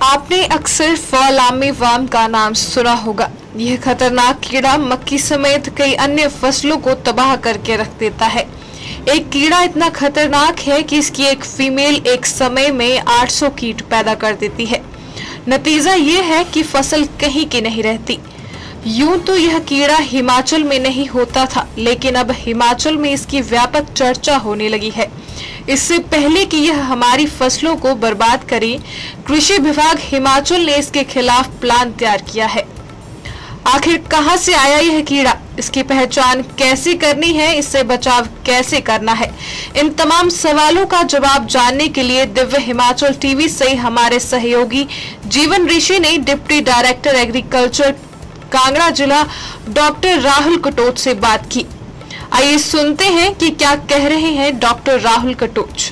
आपने अक्सर fall armyworm का नाम सुना होगा। यह खतरनाक कीड़ा मक्की समेत कई अन्य फसलों को तबाह करके रख देता है। एक कीड़ा इतना खतरनाक है कि इसकी एक फीमेल एक समय में 800 कीट पैदा कर देती है। नतीजा ये है कि फसल कहीं की नहीं रहती। यूं तो यह कीड़ा हिमाचल में नहीं होता था, लेकिन अब हिमाचल में इसकी व्यापक चर्चा होने लगी है। इससे पहले कि यह हमारी फसलों को बर्बाद करे, कृषि विभाग हिमाचल ने इसके खिलाफ प्लान तैयार किया है। आखिर कहां से आया यह कीड़ा, इसकी पहचान कैसे करनी है, इससे बचाव कैसे करना है, इन तमाम सवालों का जवाब जानने के लिए दिव्य हिमाचल टीवी से हमारे सहयोगी जीवन ऋषि ने डिप्टी डायरेक्टर एग्रीकल्चर कांगड़ा जिला डॉक्टर राहुल कटोच से बात की। आइए सुनते हैं कि क्या कह रहे हैं doctor Rahul Katoch.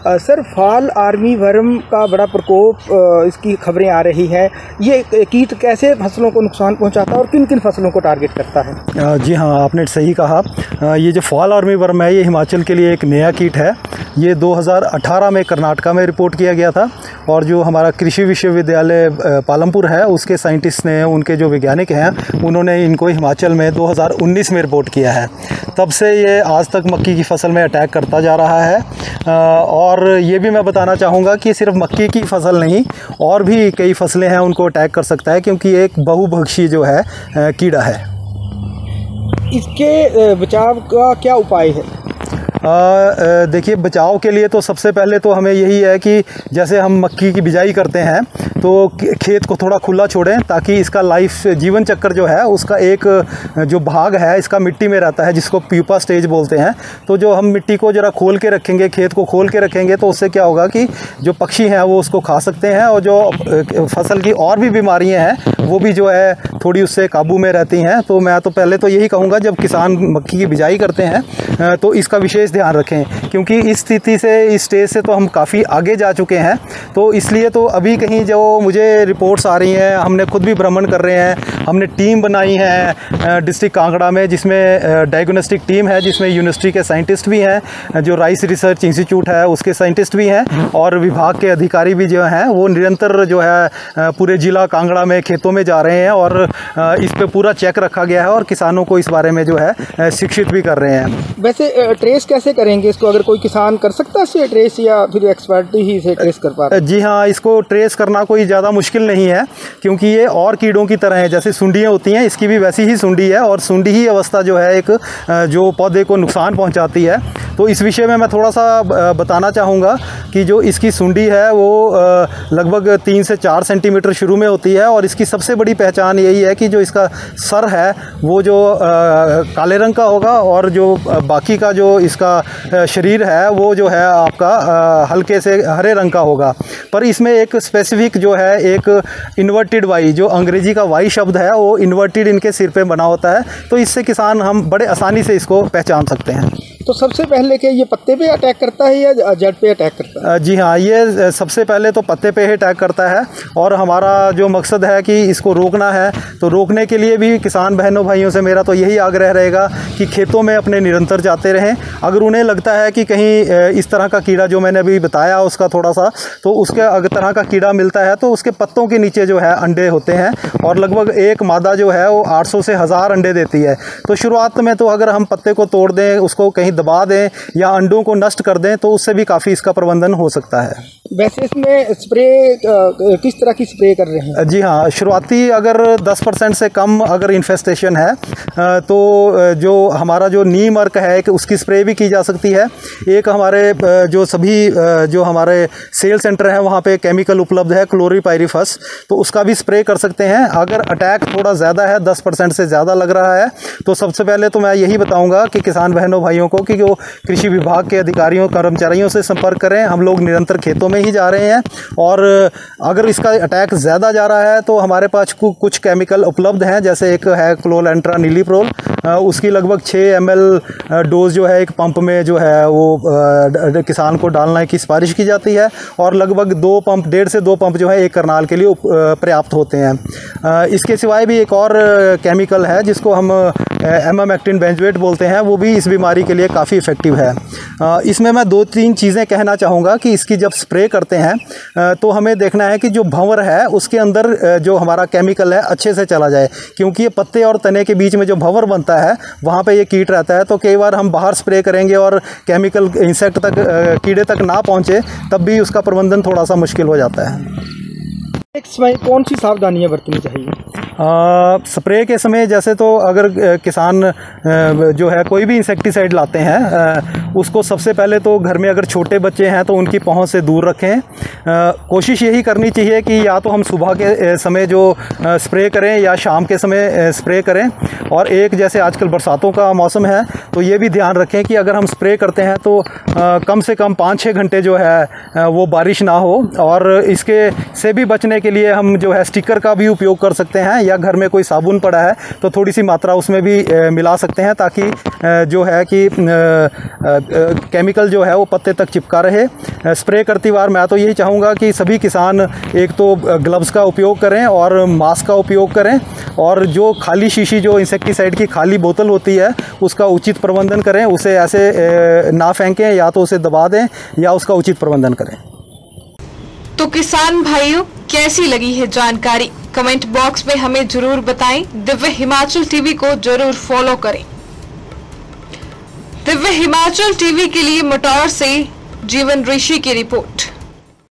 Sir, fall armyworm का बड़ा प्रकोप इसकी खबरें आ रही हैं। ये कीट कैसे फसलों को नुकसान पहुंचाता है और किन किन फसलों को टारगेट करता है? जी हाँ, आपने सही कहा। ये जो फॉल आर्मीवर्म है ये हिमाचल के लिए एक नया कीट है। ये 2018 में कर्नाटका में रिपोर्ट किया गया था और जो हमारा कृषि विश्वविद्यालय पालमपुर है उसके साइंटिस्ट ने, उनके जो वैज्ञानिक हैं, उन्होंने इनको हिमाचल में 2019 में रिपोर्ट किया है। तब से ये आज तक मक्की की फसल में अटैक करता जा रहा है। और ये भी मैं बताना चाहूँगा कि सिर्फ मक्की की फसल नहीं, और भी कई फसलें हैं उनको अटैक कर सकता है, क्योंकि ये एक बहुभक्षी जो है कीड़ा है। इसके बचाव का क्या उपाय है? देखिए, बचाव के लिए तो सबसे पहले तो हमें यही है कि जैसे हम मक्की की बिजाई करते हैं तो खेत को थोड़ा खुला छोड़ें, ताकि इसका जीवन चक्र जो है उसका एक जो भाग है इसका मिट्टी में रहता है, जिसको प्यूपा स्टेज बोलते हैं। तो जो हम मिट्टी को ज़रा खोल के रखेंगे, खेत को खोल के रखेंगे, तो उससे क्या होगा कि जो पक्षी हैं वो उसको खा सकते हैं और जो फसल की और भी बीमारियां हैं वो भी जो है थोड़ी उससे काबू में रहती हैं। तो मैं तो पहले तो यही कहूँगा, जब किसान मक्की की बिजाई करते हैं तो इसका विशेष ध्यान रखें, क्योंकि इस स्थिति से, इस स्टेज से तो हम काफ़ी आगे जा चुके हैं। तो इसलिए तो अभी कहीं जो मुझे रिपोर्ट्स आ रही हैं, हमने खुद भी भ्रमण कर रहे हैं, हमने टीम बनाई है डिस्ट्रिक्ट कांगड़ा में, जिसमें डायग्नोस्टिक टीम है, जिसमें यूनिवर्सिटी के साइंटिस्ट भी हैं, जो राइस रिसर्च इंस्टीट्यूट है उसके साइंटिस्ट भी हैं, और विभाग के अधिकारी भी जो हैं वो निरंतर जो है पूरे ज़िला कांगड़ा में खेतों में जा रहे हैं और इस पर पूरा चेक रखा गया है और किसानों को इस बारे में जो है शिक्षित भी कर रहे हैं। वैसे ट्रेस कैसे करेंगे इसको? अगर कोई किसान कर सकता है इसे ट्रेस, या फिर एक्सपर्ट ही इसे ट्रेस कर पा रहे हैं? जी हाँ, इसको ट्रेस करना कोई ज़्यादा मुश्किल नहीं है, क्योंकि ये और कीड़ों की तरह है। जैसे सुंडियाँ होती हैं, इसकी भी वैसी ही सुंडी है, और सुंडी ही अवस्था जो है एक जो पौधे को नुकसान पहुंचाती है। तो इस विषय में मैं थोड़ा सा बताना चाहूँगा कि जो इसकी सुंडी है वो लगभग 3 से 4 सेंटीमीटर शुरू में होती है, और इसकी सबसे बड़ी पहचान यही है कि जो इसका सर है वो जो काले रंग का होगा, और जो बाकी का जो इसका शरीर है वो जो है आपका हल्के से हरे रंग का होगा। पर इसमें एक स्पेसिफिक जो है एक इन्वर्टेड वाई, जो अंग्रेजी का वाई शब्द है वो इन्वर्टेड इनके सिर पे बना होता है। तो इससे किसान हम बड़े आसानी से इसको पहचान सकते हैं। तो सबसे पहले कि ये पत्ते पे अटैक करता है या जड़ पे अटैक करता है? जी हाँ, ये सबसे पहले तो पत्ते पे ही अटैक करता है, और हमारा जो मकसद है कि इसको रोकना है, तो रोकने के लिए भी किसान बहनों भाइयों से मेरा तो यही आग्रह रहेगा कि खेतों में अपने निरंतर जाते रहें। अगर उन्हें लगता है कि कहीं इस तरह का कीड़ा जो मैंने अभी बताया उसका थोड़ा सा, तो उसके अगर तरह का कीड़ा मिलता है तो उसके पत्तों के नीचे जो है अंडे होते हैं, और लगभग एक मादा जो है वो 800 से 1000 अंडे देती है। तो शुरुआत में तो अगर हम पत्ते को तोड़ दें, उसको कहीं दबा दें या अंडों को नष्ट कर दें, तो उससे भी काफ़ी इसका प्रबंधन हो सकता है। वैसे इसमें स्प्रे किस तरह की स्प्रे कर रहे हैं? जी हाँ, शुरुआती अगर 10% से कम अगर इन्फेस्टेशन है तो जो हमारा जो नीम अर्क है कि उसकी स्प्रे भी की जा सकती है। एक हमारे जो सभी जो हमारे सेल सेंटर हैं वहाँ पे केमिकल उपलब्ध है क्लोरीपाइरिफस, तो उसका भी स्प्रे कर सकते हैं। अगर अटैक थोड़ा ज़्यादा है, 10% से ज़्यादा लग रहा है, तो सबसे पहले तो मैं यही बताऊँगा कि किसान बहनों भाइयों को कि वो कृषि विभाग के अधिकारियों कर्मचारियों से संपर्क करें। हम लोग निरंतर खेतों में ही जा रहे हैं, और अगर इसका अटैक ज़्यादा जा रहा है तो हमारे पास कुछ केमिकल उपलब्ध हैं, जैसे एक है क्लोलेंट्रा नीलीप्रोल, उसकी लगभग 6 ml डोज जो है एक पंप में जो है वो किसान को डालने की सिफारिश की जाती है, और लगभग 2 पंप, 1.5 से 2 पंप जो है एक करनाल के लिए पर्याप्त होते हैं। इसके सिवाय भी एक और केमिकल है जिसको हम एमामेक्टिन बेंजोएट बोलते हैं, वो भी इस बीमारी के लिए काफ़ी इफ़ेक्टिव है। इसमें मैं 2-3 चीज़ें कहना चाहूँगा कि इसकी जब स्प्रे करते हैं तो हमें देखना है कि जो भंवर है उसके अंदर जो हमारा केमिकल है अच्छे से चला जाए, क्योंकि ये पत्ते और तने के बीच में जो भंवर बनता है वहाँ पे ये कीट रहता है। तो कई बार हम बाहर स्प्रे करेंगे और केमिकल इंसेक्ट तक, कीड़े तक ना पहुँचे, तब भी उसका प्रबंधन थोड़ा सा मुश्किल हो जाता है। एक समय कौन सी सावधानियां बरतनी चाहिए? स्प्रे के समय जैसे तो अगर किसान जो है कोई भी इंसेक्टिसाइड लाते हैं उसको सबसे पहले तो घर में अगर छोटे बच्चे हैं तो उनकी पहुंच से दूर रखें। कोशिश यही करनी चाहिए कि या तो हम सुबह के समय जो स्प्रे करें या शाम के समय स्प्रे करें। और एक जैसे आजकल बरसातों का मौसम है तो ये भी ध्यान रखें कि अगर हम स्प्रे करते हैं तो कम से कम 5-6 घंटे जो है वो बारिश ना हो। और इसके से भी बचने के लिए हम जो है स्टिकर का भी उपयोग कर सकते हैं, या घर में कोई साबुन पड़ा है तो थोड़ी सी मात्रा उसमें भी मिला सकते हैं, ताकि जो है कि केमिकल जो है वो पत्ते तक चिपका रहे। स्प्रे करती बार मैं तो यही चाहूँगा कि सभी किसान एक तो ग्लव्स का उपयोग करें और मास्क का उपयोग करें, और जो खाली शीशी जो इंसेक्टिसाइड की खाली बोतल होती है उसका उचित प्रबंधन करें, उसे ऐसे ना फेंकें, या तो उसे दबा दें या उसका उचित प्रबंधन करें। तो किसान भाइयों, कैसी लगी है जानकारी? कमेंट बॉक्स में हमें जरूर बताएं। दिव्य हिमाचल टीवी को जरूर फॉलो करें। दिव्य हिमाचल टीवी के लिए मटौर से जीवन ऋषि की रिपोर्ट।